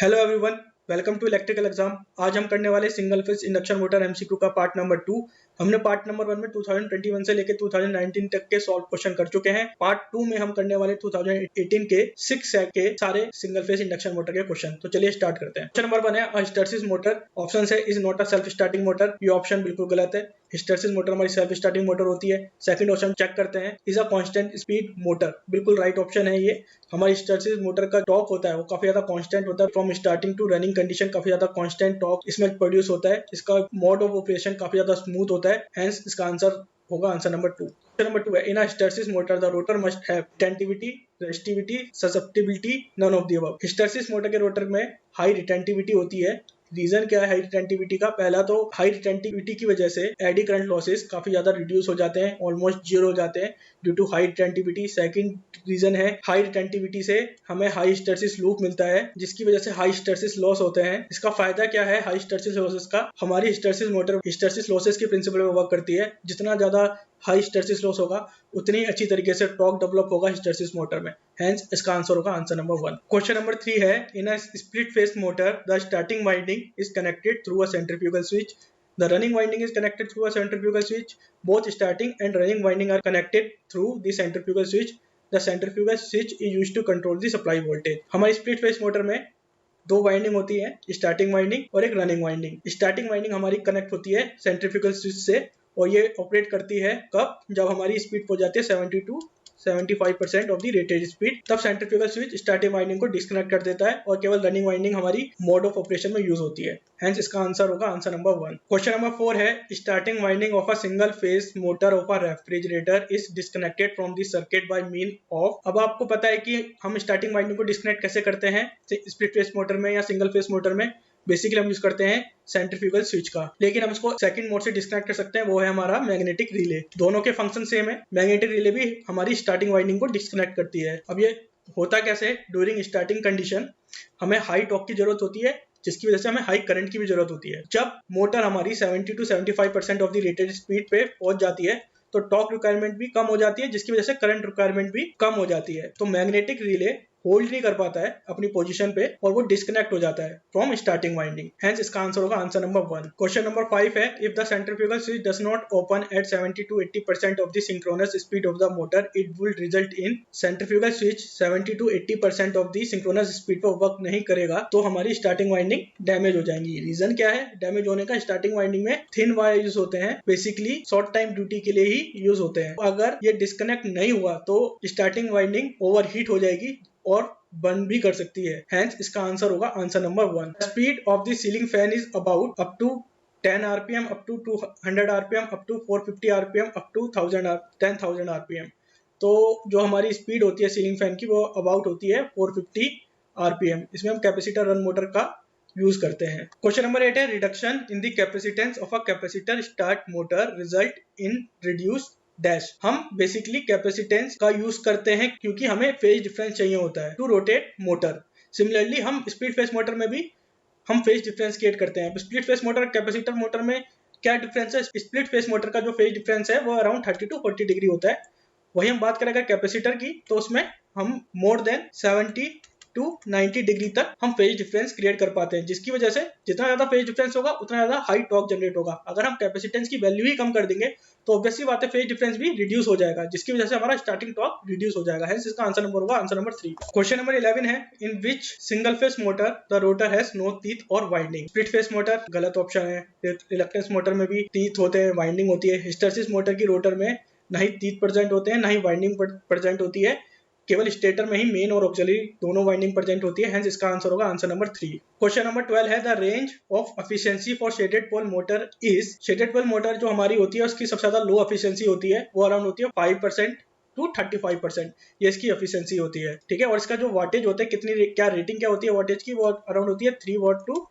Hello everyone, welcome to electrical exam. आज हम करने वाले single phase induction motor MCQ का पार्ट नंबर 2। हमने पार्ट नंबर 1 में 2021 से लेकर 2019 तक के सॉल्व क्वेश्चन कर चुके हैं। पार्ट 2 में हम करने वाले 2018 के 6 सेट के सारे सिंगल फेज इंडक्शन मोटर के क्वेश्चन। तो चलिए स्टार्ट करते हैं। क्वेश्चन नंबर 1 है हिस्टैरिसीस मोटर। ऑप्शन है is not a self starting motor. ये ऑप्शन बिल्कुल गलत है। हिस्टैरिसीस मोटर हमारी सेल्फ स्टार्टिंग मोटर होती है। सेकंड ऑप्शन चेक करते हैं, is a constant speed motor. बिल्कुल राइट ऑप्शन है ये। हमारी हिस्टैरिसीस मोटर का टॉर्क होता है वो काफी ज्यादा कांस्टेंट होता है। From starting to running condition काफी ज्यादा कांस्टेंट टॉर्क इसमें प्रोड्यूस होता है। इसका मोड ऑफ ऑपरेशन काफी ज्यादा स्मूथ होता है। हेंस इसका आंसर होगा आंसर नंबर 2। क्वेश्चन नंबर 2 है in a hysteresis motor the rotor must have retentivity, resistivity, susceptibility, none of the above. Hysteresis motor के रोटर में हाई रिटेंटिविटी होती है। रीजन क्या है हाई रिटेंटिविटी का? पहला तो हाई रिटेंटिविटी की वजह से एडी करंट लॉसेस काफी ज्यादा रिड्यूस हो जाते हैं, ऑलमोस्ट जीरो हो जाते हैं due to high retentivity. Second reason है हाई रिटेंटिविटी से हमें हाई हिस्टैरिसीस लूप मिलता है, जिसकी वजह से हाई हिस्टैरिसीस लॉस होते हैं। इसका फायदा क्या है हाई हिस्टैरिसीस लॉसेस का? हमारी हिस्टैरिसीस मोटर हिस्टैरिसीस लॉसेस के प्रिंसिपल पे वर्क करती है। जितना ज्यादा हाई हिस्टैरिसीस लॉस होगा उतनी अच्छी तरीके से टॉर्क डेवलप होगा हिस्टैरिसीस मोटर में। हेंस इसका आंसर होगा आंसर नंबर 1। क्वेश्चन नंबर 3 है in a split phase motor the starting winding is connected through a centrifugal switch. The running winding is connected through a centrifugal switch. Both starting and running winding are connected through the centrifugal switch. The centrifugal switch is used to control the supply voltage. हमारी split phase motor में दो winding होती है, starting winding और एक running winding. Starting winding हमारी connect होती है सेंट्रीफ्यूगल स्विच से और ये ऑपरेट करती है कब? जब हमारी स्पीड हो जाती है 70 to 75% of the rated speed. तब सेंट्रीफ्यूगल स्विच स्टार्टिंग वाइंडिंग को डिस्कनेक्ट कर देता है और केवल रनिंग वाइंडिंग हमारी मोड ऑफ ऑपरेशन में यूज होती है। हेंस इसका आंसर होगा आंसर नंबर 1। क्वेश्चन नंबर 4 है starting winding of a single phase motor of a refrigerator is disconnected from the circuit by mean of. अब आपको पता है कि हम स्टार्टिंग वाइंडिंग को डिस्कनेक्ट कैसे करते हैं स्प्लिट फेज मोटर में या सिंगल फेज मोटर में। बेसिकली हम यूज करते हैं सेंट्रीफ्यूगल स्विच का, लेकिन हम इसको सेकंड मोड से डिस्कनेक्ट कर सकते हैं, वो है हमारा मैग्नेटिक रिले। दोनों के फंक्शन सेम है। मैग्नेटिक रिले भी हमारी स्टार्टिंग वाइंडिंग को डिस्कनेक्ट करती है। अब ये होता कैसे? ड्यूरिंग स्टार्टिंग कंडीशन हमें हाई टॉर्क की जरूरत होती है, जिसकी वजह से हमें हाई करंट की भी जरूरत होती है। जब मोटर हमारी 70 to 75% of the rated speed पे पहुंच जाती है तो टॉर्क रिक्वायरमेंट भी कम हो जाती है, जिसकी वजह से करंट रिक्वायरमेंट भी कम हो जाती है। तो मैग्नेटिक रिले होल्ड नहीं कर पाता है अपनी पोजीशन पे और वो डिस्कनेक्ट हो जाता है फ्रॉम स्टार्टिंग वाइंडिंग। हेंस इसका आंसर होगा आंसर नंबर 1। क्वेश्चन नंबर 5 है if the centrifugal switch does not open at 70 to 80% of the synchronous speed of the motor it will result in. Centrifugal switch 70 to 80% of the synchronous speed पर work नहीं करेगा तो हमारी starting winding damage हो जाएंगी। Reason क्या है damage होने का? स्टार्टिंग वाइंडिंग में थिन वायर यूज होते हैं, बेसिकली शॉर्ट टाइम ड्यूटी के लिए ही यूज होते हैं। अगर ये डिस्कनेक्ट नहीं हुआ तो स्टार्टिंग वाइंडिंग ओवरहीट हो जाएगी और बंद भी कर सकती है। हेंस इसका आंसर होगा answer number 1। Speed of the ceiling fan is about up to 10 RPM, up to 200 RPM, up to 450 RPM, up to 10,000 RPM. तो जो हमारी स्पीड होती है सीलिंग फैन की वो अबाउट होती है 450 आरपीएम। इसमें हम कैपेसिटर रन मोटर का यूज करते हैं। क्वेश्चन नंबर 8 है reduction in the capacitance of a capacitor start motor result in reduce dash. हम बेसिकली कैपेसिटेंस का यूज करते हैं क्योंकि हमें फेज डिफरेंस चाहिए होता है टू रोटेट मोटर। सिमिलरली हम स्प्लिट फेस मोटर में भी हम फेज डिफरेंस क्रिएट करते हैं। Split phase motor capacitor motor में क्या डिफरेंस है? स्प्लिट फेस मोटर का जो फेज डिफरेंस है वो अराउंड 30 to 40 डिग्री होता है। वही हम बात करेंगे कैपेसिटर की तो उसमें हम मोर देन 70 to 90 डिग्री तक हम फेज डिफरेंस क्रिएट कर पाते हैं, जिसकी वजह से जितना ज्यादा फेज डिफरेंस होगा उतना ज्यादा हाई टॉर्क जनरेट होगा। अगर हम कैपेसिटेंस की वैल्यू ही कम कर देंगे तो ऑब्वियसली बात है फेज डिफरेंस भी रिड्यूस हो जाएगा, जिसकी वजह से हमारा स्टार्टिंग टॉर्क रिड्यूस हो जाएगा। हेंस इसका आंसर नंबर होगा आंसर नंबर 3। क्वेश्चन नंबर 11 है in which single phase motor the rotor has no teeth और वाइंडिंग। स्प्लिट फेस मोटर गलत ऑप्शन है। रिलक्टेंस मोटर में भी टीथ होते हैं, वाइंडिंग होती है। हिस्टैरिसीस मोटर की रोटर में ना ही टीथ प्रेजेंट होते हैं ना ही वाइंडिंग प्रेजेंट होती है, केवल स्टेटर में ही मेन और ऑक्सिलरी दोनों वाइंडिंग प्रेजेंट होती है। हेंस इसका आंसर होगा आंसर नंबर 3। क्वेश्चन नंबर 12 है the range of efficiency for shaded pole motor is. Shaded pole motor जो हमारी होती है उसकी सबसे ज्यादा लो एफिशिएंसी होती है, वो अराउंड होती है 5% to 35%। ये इसकी एफिशिएंसी होती है, ठीक है। और इसका जो वाटेज होता है कितनी क्या रेटिंग क्या होती है वाटेज की, वो अराउंड होती है 3 वाट टू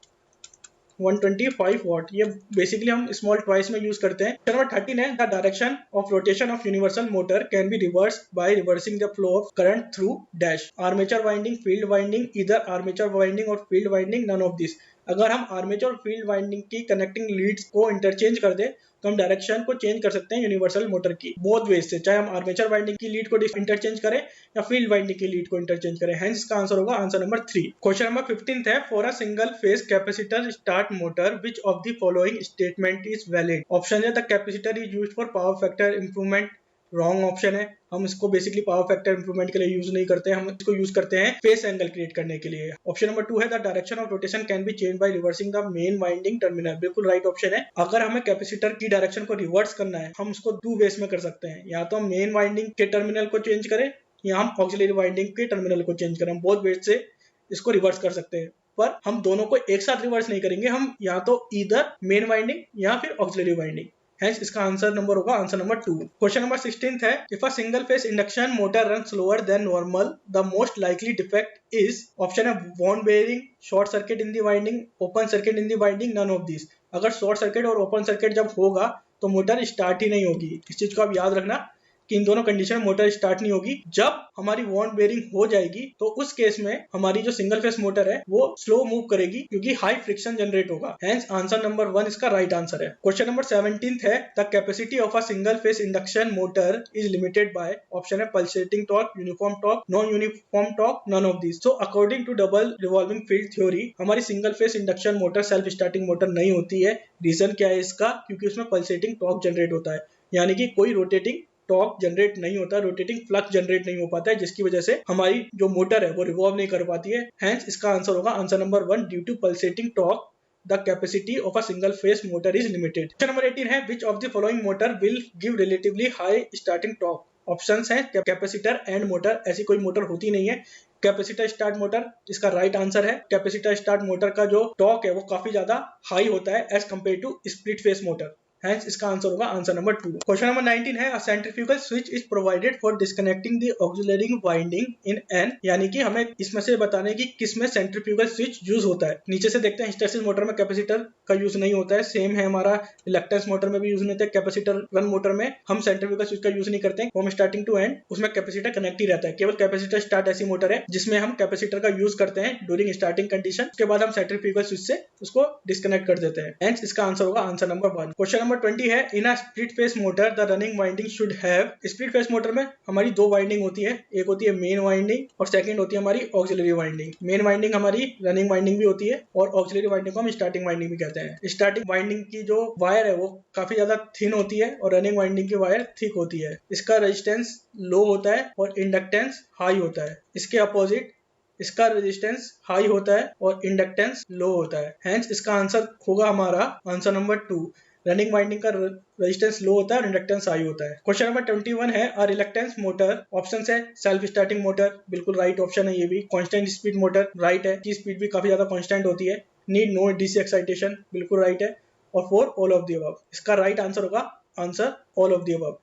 125 वाट। ये बेसिकली हम स्मॉल टॉयज में यूज करते हैं। नंबर 13 है the direction of rotation of universal motor can be reverse by reversing the flow of current through dash. Armature winding, field winding, इधर आर्मेचर वाइंडिंग और field winding, none of this. अगर हम armature और field winding की connecting leads को interchange कर दे तो हम डायरेक्शन को चेंज कर सकते हैं यूनिवर्सल मोटर की बोथ वेज से, चाहे हम आर्मेचर वाइंडिंग की लीड को इंटरचेंज करें या फील्ड वाइंडिंग की लीड को इंटरचेंज करें। हेंस इसका आंसर होगा आंसर नंबर 3। क्वेश्चन नंबर 15 है, for a single phase capacitor start motor which of the following statement is valid. Option है the capacitor is used for power factor improvement, wrong option है। हम इसको basically power factor improvement के लिए use नहीं करते हैं, हम इसको यूज करते हैं फेस एंगल क्रिएट करने के लिए। ऑप्शन नंबर 2 है the direction of rotation can be change bye reversing the main winding terminal, बिल्कुल राइट ऑप्शन है। अगर हमें कैपेसिटर की डायरेक्शन को रिवर्स करना है हम उसको 2 वेज में कर सकते हैं, या तो हम मेन वाइंडिंग के टर्मिनल को चेंज करें या हम ऑक्सिलरी वाइंडिंग के टर्मिनल को चेंज करें। हम बोथ वेज से इसको रिवर्स कर सकते हैं, पर हम दोनों को एक साथ रिवर्स नहीं करेंगे, हम या तो इधर मेन वाइंडिंग या फिर ऑक्सिलरी वाइंडिंग। Hence, इसका आंसर नंबर होगा आंसर नंबर 2। क्वेश्चन नंबर 16 है, if a single phase induction motor run slower than normal the most likely defect is. Option है वॉन्ड bearing, short circuit in the winding, open circuit in the winding, none of this. अगर short circuit और open circuit जब होगा तो motor start ही नहीं होगी। इस चीज को आप याद रखना कि इन दोनों कंडीशन में मोटर स्टार्ट नहीं होगी। जब हमारी वॉन्ड बेयरिंग हो जाएगी तो उस केस में हमारी जो सिंगल फेस मोटर है वो स्लो मूव करेगी क्योंकि हाई फ्रिक्शन जनरेट होगा। हेंस आंसर नंबर 1 इसका राइट आंसर है। क्वेश्चन नंबर 17 है, the capacity of a single phase induction motor is limited by. Option है pulsating torque, uniform torque, non uniform torque, none of this. So according to double revolving field theory हमारी single phase induction motor self starting motor नहीं होती है। Reason क्या है इसका? क्योंकि उसमें पल्सेटिंग टॉर्क जनरेट होता है, यानी कि कोई रोटेटिंग टॉर्क जनरेट नहीं होता, रोटेटिंग फ्लक्स जनरेट नहीं हो पाता है, जिसकी वजह से हमारी जो मोटर है वो रिवॉल्व नहीं कर पाती है। हेंस इसका आंसर होगा answer number 1, due to pulsating torque the capacity of a single phase motor is limited. Question number 18 है, which of the following motor will give relatively high starting torque. Options हैं capacitor end motor, ऐसी कोई motor होती नहीं है। Capacitor start motor इसका right answer है। Capacitor start motor का जो टॉर्क है वो काफी ज्यादा हाई होता है as compare to split phase motor. Hence, इसका आंसर होगा आंसर नंबर 2। क्वेश्चन नंबर 19 है, a centrifugal switch is provided for disconnecting the auxiliary winding in N, यानी कि हमें इसमें से बताने की किस में सेंट्रीफ्यूगल स्विच यूज होता है। नीचे से देखते हैं, हिस्टैरिसीस मोटर में कैपेसिटर का यूज नहीं होता है, सेम है हमारा रिलक्टेंस मोटर में भी यूज नहीं होता है। कैपेसिटर रन मोटर में हम सेंट्रीफ्यूगल स्विच का यूज नहीं करते हैं, हम स्टार्टिंग टू एंड उसमें कैपेसिटर कनेक्ट ही रहता है। केवल कैपेसिटर स्टार्ट ऐसी मोटर है जिसमें हम कैपेसिटर का यूज करते हैं ड्यूरिंग स्टार्टिंग कंडीशन, उसके बाद हम सेंट्रीफ्यूगल स्विच से उसको डिस्कनेक्ट कर देते हैं। Hence, इसका आंसर होगा आंसर नंबर 1। क्वेश्चन नंबर 20 है, इन split phase motor the running winding should have. Split phase motor में हमारी 2 वाइंडिंग होती है, एक होती है मेन वाइंडिंग और सेकंड होती है हमारी ऑक्सिलरी वाइंडिंग। मेन वाइंडिंग हमारी रनिंग वाइंडिंग भी होती है और ऑक्सिलरी वाइंडिंग को हम स्टार्टिंग वाइंडिंग भी कहते हैं। स्टार्टिंग वाइंडिंग की जो वायर है वो काफी ज्यादा थिन होती है और रनिंग वाइंडिंग की वायर थिक होती है। इसका रेजिस्टेंस लो होता है और इंडक्टेंस हाई होता है। इसके अपोजिट इसका रेजिस्टेंस हाई होता है और इंडक्टेंस लो होता है। हेंस इसका आंसर होगा हमारा आंसर नंबर 2। रनिंग वाइंडिंग का रेजिस्टेंस लो होता है और इंडक्टेंस हाई होता है। क्वेश्चन नंबर 21 है, अ रिलक्टेंस मोटर। ऑप्शन है सेल्फ स्टार्टिंग मोटर, बिल्कुल राइट ऑप्शन है ये भी। कांस्टेंट स्पीड मोटर, राइट है, की स्पीड भी काफी ज्यादा कांस्टेंट होती है। नीड नो डीसी एक्साइटेशन, बिल्कुल राइट है। और 4 ऑल ऑफ द अबव, इसका राइट आंसर होगा answer all of the above.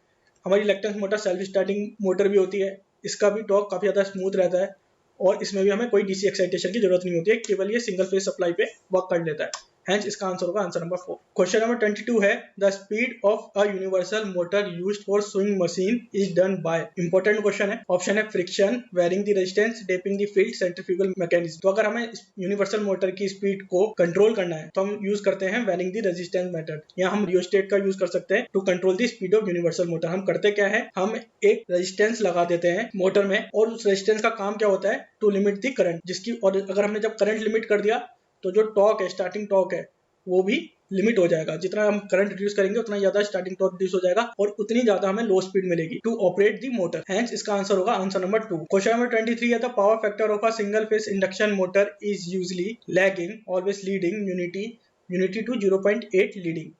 हमारी reluctance motor self starting motor भी होती है, इसका भी टॉर्क काफी ज्यादा स्मूथ रहता है और इसमें भी हमें कोई डीसी एक्साइटेशन की जरूरत नहीं होती है, केवल ये सिंगल फेज सप्लाई पे वर्क कर लेता है। Hence, इसका आंसर होगा आंसर नंबर 4। क्वेश्चन नंबर 22 है, the speed of a universal motor used for swing machine is done by. Important question है। ऑप्शन है friction, varying the resistance, tapping the field, centrifugal mechanism. तो अगर हमें universal motor की speed को control करना है तो हम यूज करते हैं वेरिंग द रेजिस्टेंस मेथड, या हम रियोस्टेट का यूज कर सकते हैं to control the speed of universal motor. हम करते क्या है, हम एक रेजिस्टेंस लगा देते हैं मोटर में और उस रेजिस्टेंस का काम क्या होता है, टू लिमिट द करंट, जिसकी, और अगर हमने जब करंट लिमिट कर दिया तो जो टॉर्क है, स्टार्टिंग टॉर्क है, वो भी लिमिट हो जाएगा। जितना हम करंट रिड्यूस करेंगे उतना ज्यादा स्टार्टिंग टॉर्क रिड्यूस हो जाएगा और उतनी ज्यादा हमें लो स्पीड मिलेगी to operate the motor. Hence इसका आंसर होगा आंसर नंबर 2। क्वेश्चन नंबर 23 है, the power factor of a single phase induction motor is usually lagging, always leading, unity to 0.8 leading.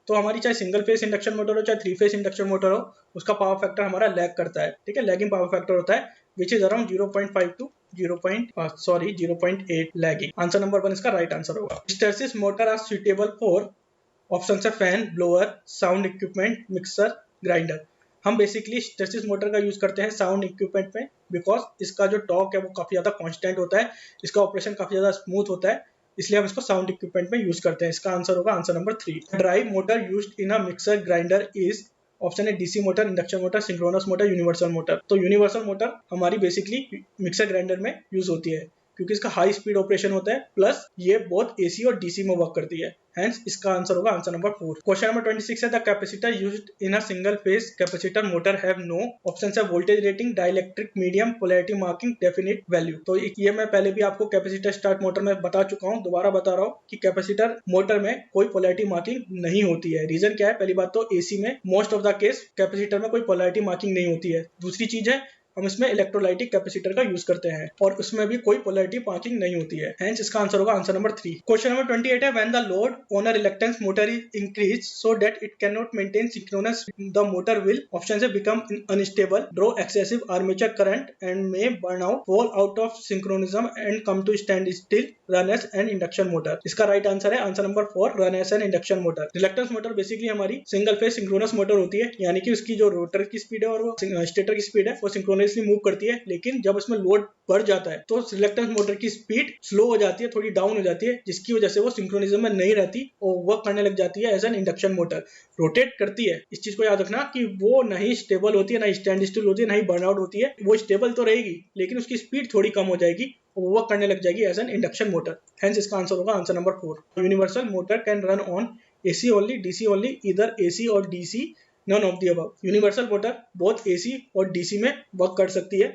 तो हमारी चाहे सिंगल फेस इंडक्शन मोटर हो चाहे 3 फेस इंडक्शन मोटर हो, उसका पावर फैक्टर हमारा लैग करता है। ठीक है, लैगिंग पावर फैक्टर होता है which is around 0.5 to 0.8 lagging. Answer number 1 इसका राइट आंसर होगा। Hysteresis motor are suitable for. Option है fan, blower, sound equipment, mixer, grinder. हम बेसिकली हिस्टैरिसीस मोटर का यूज करते हैं साउंड इक्विपमेंट में, बिकॉज इसका जो टॉर्क है वो काफी ज्यादा कांस्टेंट होता है, इसका ऑपरेशन काफी ज्यादा स्मूथ होता है, इसलिए हम इसको साउंड इक्विपमेंट में यूज करते हैं। इसका आंसर होगा answer number 3। Drive motor used in a mixer grinder is. Option है DC motor, induction motor, synchronous motor, universal motor. तो यूनिवर्सल मोटर हमारी बेसिकली मिक्सर ग्राइंडर में यूज होती है। क्योंकि इसका हाई स्पीड ऑपरेशन होता है, प्लस ये बहुत एसी और डीसी में वर्क करती है। Hence, इसका आंसर होगा आंसर नंबर 4। क्वेश्चन नंबर 26 है the capacitor used in a single phase capacitor motor have no options है voltage rating, dielectric medium, polarity marking, definite value. तो ये मैं पहले भी आपको कैपेसिटर स्टार्ट मोटर में बता चुका हूँ, दोबारा बता रहा हूँ कि कैपेसिटर मोटर में कोई पोलैरिटी मार्किंग नहीं होती है। रीजन क्या है? पहली बात तो एसी में most of the case capacitor में कोई पोलैरिटी मार्किंग नहीं होती है। दूसरी चीज है हम इसमें इलेक्ट्रोलाइटिक कैपेसिटर का यूज करते हैं और उसमें भी कोई पोलैरिटी मार्किंग नहीं होती है। हेंस इसका आंसर होगा आंसर नंबर 3। क्वेश्चन नंबर 28 है when the load on a reluctance motor is increase so that it can not maintain synchronous the motor will option से become unstable, draw excessive armature current and may burn out, fall out of synchronism and come to stand still, run as an induction motor. इसका right answer है answer number 4, run as an induction motor. Reluctance motor basically हमारी single phase synchronous motor होती है, यानी कि उसकी जो rotor की स्पीड है और वो स्टेटर की स्पीड है वो सिंक्रोनसली मूव करती है, लेकिन जब उसमें लोड बढ़ जाता है तो रिलक्टेंस मोटर की स्पीड स्लो हो जाती है, थोड़ी डाउन हो जाती है, जिसकी वजह से वो सिंक्रोनिज्म में नहीं रहती और वर्क करने लग जाती है as an induction motor. Rotate करती है, इस चीज को याद रखना कि वो नहीं स्टेबल होती है, ना स्टैंड स्टिल होती है, ना ही बर्नआउट होती है। वो स्टेबल तो रहेगी लेकिन उसकी स्पीड थोड़ी कम हो जाएगी और वर्क करने लग जाएगी as an induction motor. Hence इसका आंसर होगा answer number 4। Universal motor can run on AC only, DC only, either AC और DC, none of the above. Universal motor both AC और DC में वर्क कर सकती है।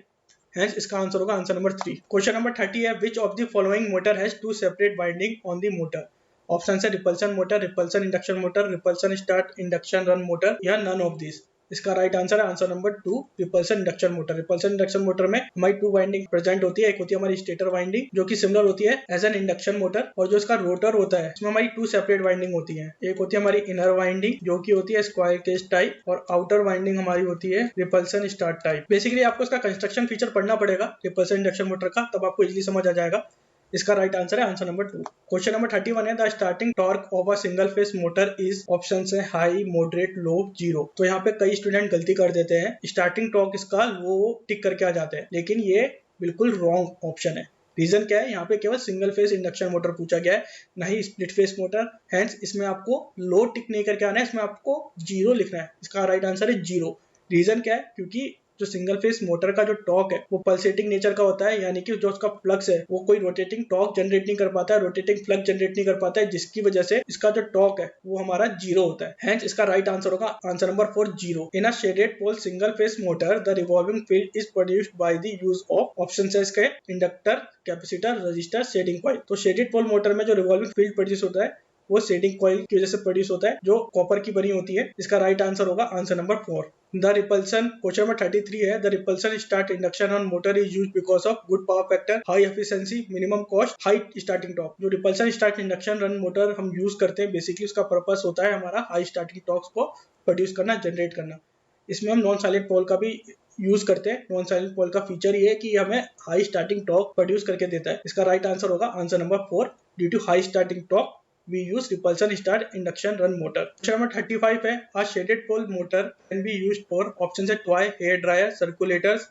Hence, इसका answer होगा आंसर नंबर 3। क्वेश्चन नंबर 30 है which of the following motor has two separate winding on the motor. Option है repulsion motor, repulsion induction motor, repulsion start induction run motor या none of this. इसका right answer है answer number 2, repulsion induction motor. Repulsion induction motor में हमारी 2 winding present होती है। एक होती है हमारी स्टेटर वाइंडिंग जो कि सिमिलर होती है एज एन इंडक्शन मोटर, और जो इसका रोटर होता है इसमें हमारी 2 सेपरेट वाइंडिंग होती है। एक होती है हमारी इनर वाइंडिंग जो कि होती है स्क्वायर केज टाइप, और आउटर वाइंडिंग हमारी होती है रिपल्सन स्टार्ट टाइप। बेसिकली आपको इसका कंस्ट्रक्शन फीचर पढ़ना पड़ेगा रिपल्सन इंडक्शन मोटर का, तब आपको इजीली समझ आ जाएगा। इसका राइट आंसर है आंसर नंबर 2। क्वेश्चन नंबर 31 है the starting torque of a single phase motor is option है हाई, मॉडरेट, लो, 0। तो यहाँ पे कई स्टूडेंट गलती कर देते हैं, स्टार्टिंग टॉर्क इसका लो टिक करके आ जाते हैं, लेकिन ये बिल्कुल रॉन्ग ऑप्शन है। रीजन क्या है? यहाँ पे केवल सिंगल फेस इंडक्शन मोटर पूछा गया है, नहीं स्प्लिट फेस मोटर। हेंस इसमें आपको लो टिक नहीं करके आना है, इसमें आपको 0 लिखना है। इसका राइट आंसर है 0। रीजन क्या है? क्योंकि जो सिंगल फेस मोटर का जो टॉर्क है वो पल्सेटिंग नेचर का होता है, यानी कि जो उसका फ्लक्स है वो कोई रोटेटिंग टॉर्क जनरेट नहीं कर पाता है, रोटेटिंग फ्लक्स जनरेट नहीं कर पाता है, जिसकी वजह से इसका जो टॉर्क है वो हमारा 0 होता है। हेंस इसका राइट आंसर होगा answer number 4, 0। In a shaded pole single phase motor the revolving field is produced by the use of option है इसके inductor, capacitor, resistor, shading coil. तो शेडेड पोल मोटर में जो रिवॉल्विंग फील्ड प्रोड्यूस होता है वो shading coil की वजह से प्रोड्यूस होता है जो कॉपर की बनी होती है। इसका राइट आंसर होगा answer number 4। The repulsion, question number 33 है the repulsion start induction on motor is used because of good power factor, high efficiency, minimum cost, high starting torque. जो repulsion start induction run motor हम use करते हैं, basically उसका purpose होता है हमारा high starting torque को produce करना, जनरेट करना। इसमें हम नॉन साइलेंट पोल का भी यूज करते हैं। नॉन साइलेंट पोल का फीचर ये है कि हमें हाई स्टार्टिंग टॉर्क प्रोड्यूस करके देता है। इसका राइट आंसर होगा answer number 4, due to high starting torque we use repulsion start induction run motor. Question number 35 है a shaded pole motor can be used for options है toy, hair dryer, circulators,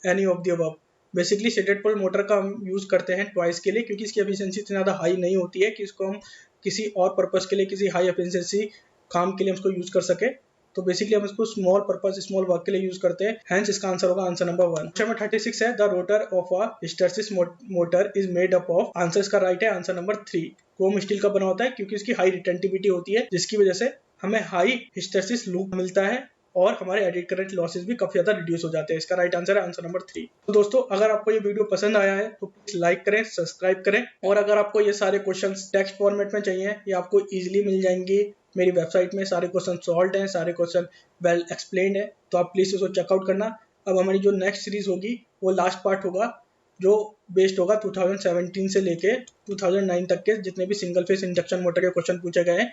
any of the above. Basically shaded pole motor का हम use करते हैं toys के लिए, क्योंकि इसकी एफिशिएंसी इतनी ज़्यादा हाई नहीं होती है कि इसको हम किसी और पर्पस के लिए, किसी हाई एफिशिएंसी काम के लिए हम इसको यूज कर सके। तो बेसिकली हम इसको स्मॉल पर्पस, स्मॉल वर्क के लिए यूज करते हैं। हेंस इसका आंसर होगा आंसर नंबर 1। क्वेश्चन नंबर 36 है the rotor of a hysteresis motor is made up of, answer इसका राइट है आंसर नंबर 3। क्रोम स्टील का बना होता है क्योंकि इसकी हाई रिटेंटिविटी होती है, जिसकी वजह से हमें हाई हिस्टैरिसीस लूप मिलता है और हमारे एडिट करंट लॉसेस भी काफी ज्यादा रिड्यूस हो जाते हैं। इसका राइट आंसर है आंसर नंबर 3। तो दोस्तों अगर आपको ये वीडियो पसंद आया है तो प्लीज लाइक करें, सब्सक्राइब करें, और अगर आपको ये सारे क्वेश्चंस टेक्स्ट फॉर्मेट में चाहिए ये आपको इजीली मिल जाएंगे मेरी वेबसाइट में। सारे क्वेश्चन सॉल्व हैं, सारे क्वेश्चन वेल एक्सप्लेन्ड है, तो आप प्लीज इसको चेकआउट करना। अब हमारी जो नेक्स्ट सीरीज होगी वो लास्ट पार्ट होगा जो बेस्ड होगा 2017 से लेके 2009 तक के जितने भी सिंगल फेस इंडक्शन मोटर के क्वेश्चन पूछे गए हैं